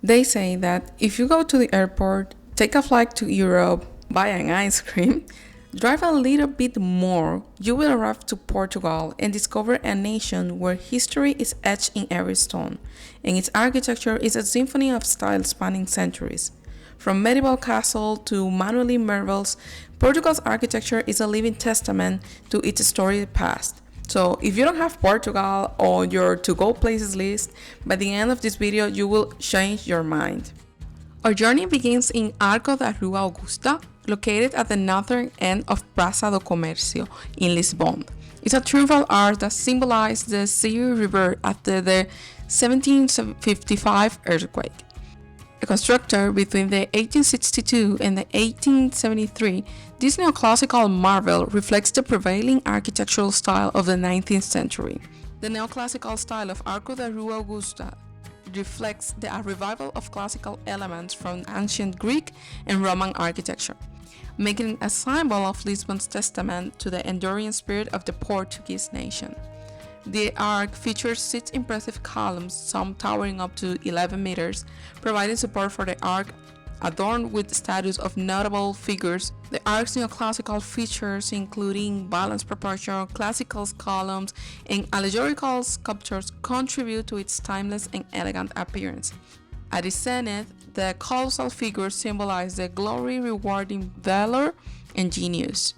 They say that if you go to the airport, take a flight to Europe, buy an ice cream, drive a little bit more, you will arrive to Portugal and discover a nation where history is etched in every stone, and its architecture is a symphony of styles spanning centuries. From medieval castle to manually marvels, Portugal's architecture is a living testament to its storied past. So if you don't have Portugal on your to-go places list, by the end of this video you will change your mind. Our journey begins in Arco da Augusta, located at the northern end of Praça do Comercio in Lisbon. It's a triumphal arch that symbolizes the sea river after the 1755 earthquake. A constructor between the 1862 and the 1873, this neoclassical marvel reflects the prevailing architectural style of the 19th century. The neoclassical style of Arco da Augusta reflects the revival of classical elements from ancient Greek and Roman architecture, making it a symbol of Lisbon's testament to the enduring spirit of the Portuguese nation. The arch features 6 impressive columns, some towering up to 11 meters, providing support for the arch, adorned with statues of notable figures. The arch's neoclassical features, including balanced proportion, classical columns, and allegorical sculptures, contribute to its timeless and elegant appearance. At its zenith, the colossal figures symbolize the glory, rewarding valor, and genius.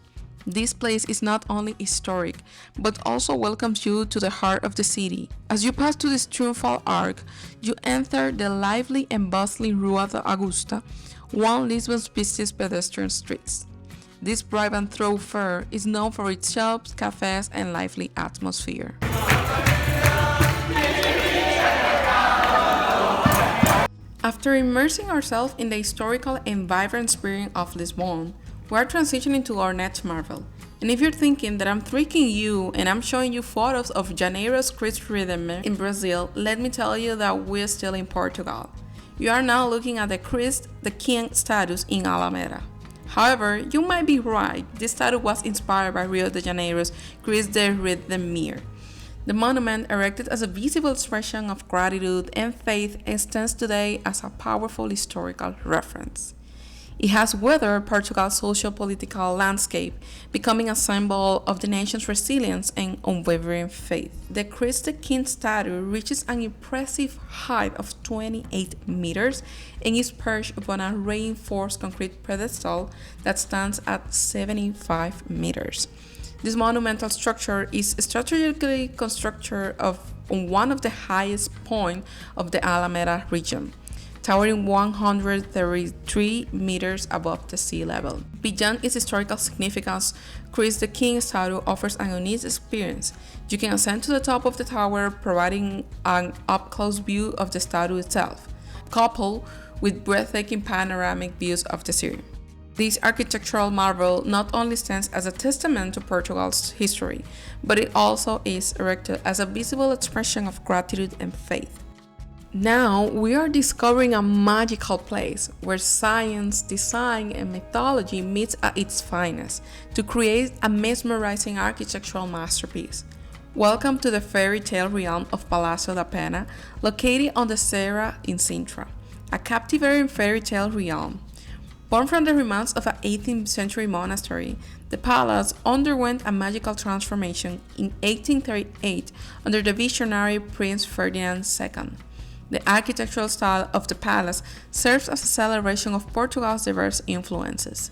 This place is not only historic, but also welcomes you to the heart of the city. As you pass to this triumphal arch, you enter the lively and bustling Rua da Augusta, one of Lisbon's busiest pedestrian streets. This vibrant thoroughfare is known for its shops, cafes, and lively atmosphere. After immersing ourselves in the historical and vibrant spirit of Lisbon, we are transitioning to our next marvel. And if you're thinking that I'm tricking you and I'm showing you photos of Janeiro's Christ Redeemer in Brazil, let me tell you that we're still in Portugal. You are now looking at the Christ the King statue in Almeda. However, you might be right, this statue was inspired by Rio de Janeiro's Christ the Redeemer. The monument, erected as a visible expression of gratitude and faith, stands today as a powerful historical reference. It has weathered Portugal's socio-political landscape, becoming a symbol of the nation's resilience and unwavering faith. The Christ the King statue reaches an impressive height of 28 meters and is perched upon a reinforced concrete pedestal that stands at 75 meters. This monumental structure is strategically constructed on one of the highest points of the Almeda region, towering 133 meters above the sea level. Beyond its historical significance, Christ the King statue offers an unique experience. You can ascend to the top of the tower, providing an up-close view of the statue itself, coupled with breathtaking panoramic views of the city. This architectural marvel not only stands as a testament to Portugal's history, but it also is erected as a visible expression of gratitude and faith. Now we are discovering a magical place where science, design, and mythology meets at its finest to create a mesmerizing architectural masterpiece. Welcome to the fairy tale realm of Palácio da Pena, located on the Serra in Sintra, a captivating fairy tale realm. Born from the remains of an 18th century monastery, the palace underwent a magical transformation in 1838 under the visionary Prince Ferdinand II. The architectural style of the palace serves as a celebration of Portugal's diverse influences.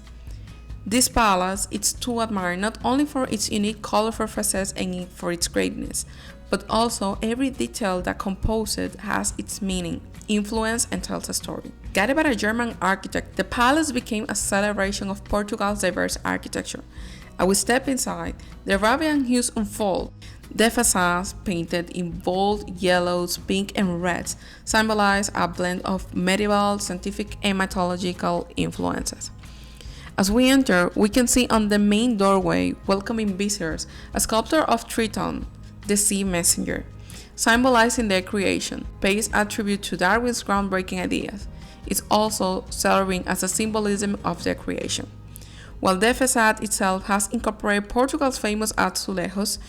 This palace is to admire not only for its unique colorful facades and for its greatness, but also every detail that composes it has its meaning, influence, and tells a story. Guided by a German architect, the palace became a celebration of Portugal's diverse architecture. As we step inside, the vibrant hues unfold. The facades, painted in bold yellows, pink, and reds, symbolize a blend of medieval, scientific, and mythological influences. As we enter, we can see on the main doorway, welcoming visitors, a sculpture of Triton, the sea messenger, symbolizing their creation, pays a tribute to Darwin's groundbreaking ideas. It's also serving as a symbolism of their creation. While the facade itself has incorporated Portugal's famous azulejos,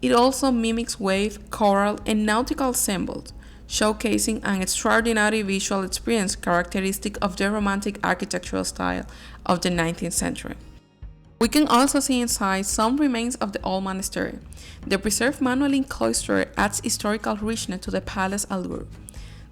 it also mimics wave, coral, and nautical symbols. showcasing an extraordinary visual experience characteristic of the Romantic architectural style of the 19th century. We can also see inside some remains of the old monastery. The preserved manueline cloister adds historical richness to the palace allure.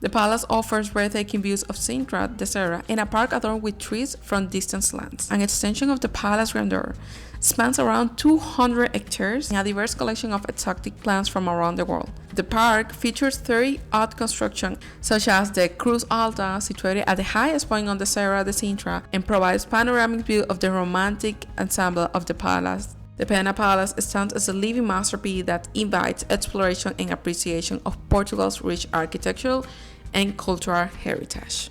The palace offers breathtaking views of Sintra, the Serra, and a park adorned with trees from distant lands. An extension of the palace grandeur spans around 200 hectares and a diverse collection of exotic plants from around the world. The park features 30 odd constructions, such as the Cruz Alta, situated at the highest point on the Serra de Sintra, and provides panoramic view of the romantic ensemble of the palace. The Pena Palace stands as a living masterpiece that invites exploration and appreciation of Portugal's rich architectural and cultural heritage.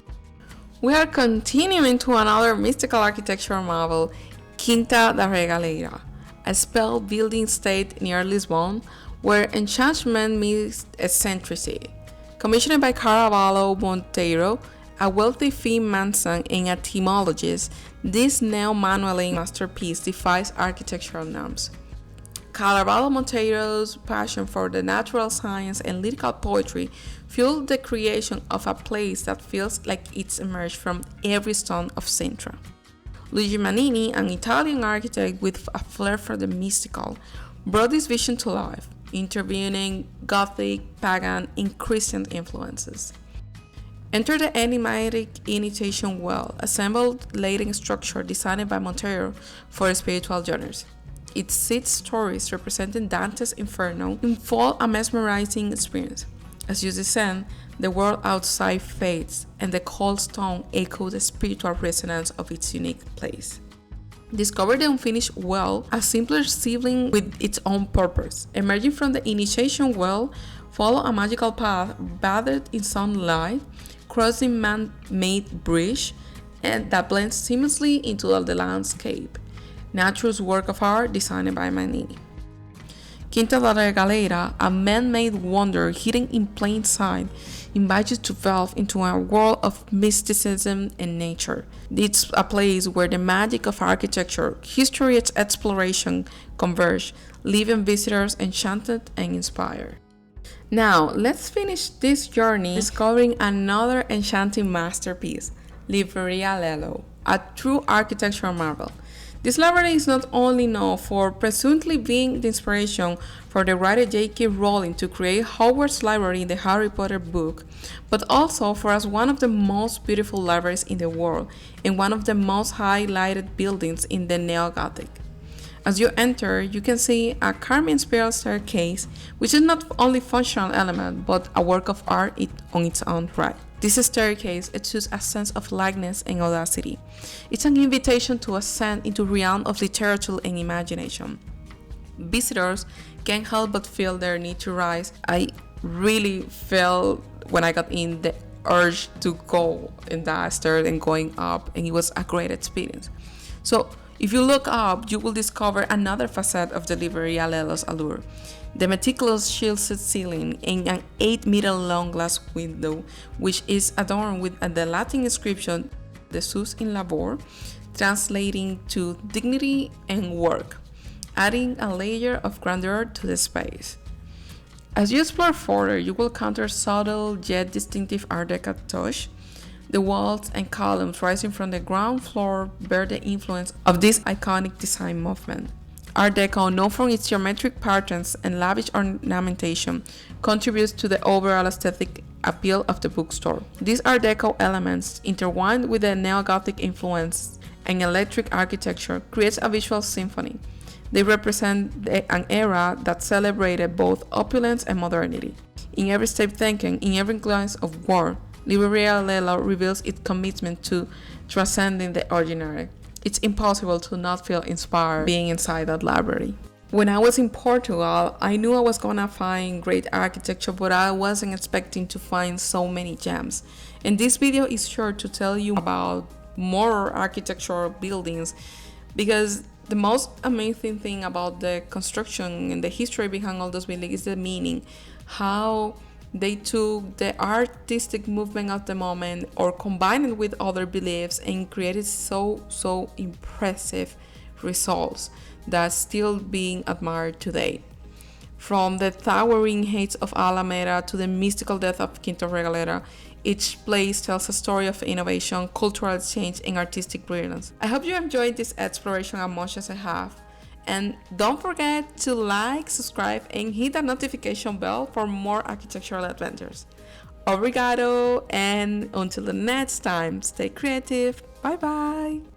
We are continuing to another mystical architectural marvel, Quinta da Regaleira, a spell building state near Lisbon where enchantment meets eccentricity. Commissioned by Carvalho Monteiro, a wealthy Freemason and a etymologist, this neo-manueline masterpiece defies architectural norms. Carvalho Monteiro's passion for the natural science and lyrical poetry fueled the creation of a place that feels like it's emerged from every stone of Sintra. Luigi Manini, an Italian architect with a flair for the mystical, brought this vision to life, intervening Gothic, pagan, and Christian influences. Enter the enigmatic Initiation Well, a symbol-laden structure designed by Monteiro for spiritual journeys. Its 6 stories, representing Dante's Inferno, unfold a mesmerizing experience. As you descend, the world outside fades, and the cold stone echoes the spiritual resonance of its unique place. Discover the unfinished well, a simpler sibling with its own purpose. Emerging from the Initiation Well, follow a magical path bathed in sunlight, crossing man-made bridge, and that blends seamlessly into the landscape. Nature's work of art designed by Manini. Quinta da Regaleira, a man-made wonder hidden in plain sight, invites you to delve into a world of mysticism and nature. It's a place where the magic of architecture, history, and exploration converge, leaving visitors enchanted and inspired. Now, let's finish this journey discovering another enchanting masterpiece, Livraria Lello, a true architectural marvel. This library is not only known for presumably being the inspiration for the writer J.K. Rowling to create Hogwarts Library in the Harry Potter book, but also for as one of the most beautiful libraries in the world and one of the most highlighted buildings in the Neo-Gothic. As you enter, you can see a carving spiral staircase, which is not only a functional element, but a work of art on its own right. This staircase exudes a sense of lightness and audacity. It's an invitation to ascend into the realm of literature and imagination. Visitors can't help but feel their need to rise. I really felt when I got in the urge to go in that stair and going up, and it was a great experience. So if you look up, you will discover another facet of the Livraria Lello's allure. The meticulous shielded ceiling and an 8-meter long glass window, which is adorned with the Latin inscription Deus in labor, translating to dignity and work, adding a layer of grandeur to the space. As you explore further, you will encounter subtle yet distinctive Art Deco touch. The walls and columns rising from the ground floor bear the influence of this iconic design movement. Art Deco, known for its geometric patterns and lavish ornamentation, contributes to the overall aesthetic appeal of the bookstore. These Art Deco elements, intertwined with the Neo-Gothic influence and electric architecture, creates a visual symphony. They represent an era that celebrated both opulence and modernity. In every step taken, in every glance of work, Livraria Lello reveals its commitment to transcending the ordinary. It's impossible to not feel inspired being inside that library. When I was in Portugal, I knew I was gonna find great architecture, but I wasn't expecting to find so many gems. And this video is sure to tell you about more architectural buildings, because the most amazing thing about the construction and the history behind all those buildings is the meaning, how they took the artistic movement of the moment or combined it with other beliefs and created so impressive results that's still being admired today. From the towering heights of Almeda to the mystical depth of Quinta da Regaleira, each place tells a story of innovation, cultural exchange, and artistic brilliance. I hope you enjoyed this exploration as much as I have. And don't forget to like, subscribe, and hit that notification bell for more architectural adventures. Obrigado, and until the next time, stay creative. Bye bye.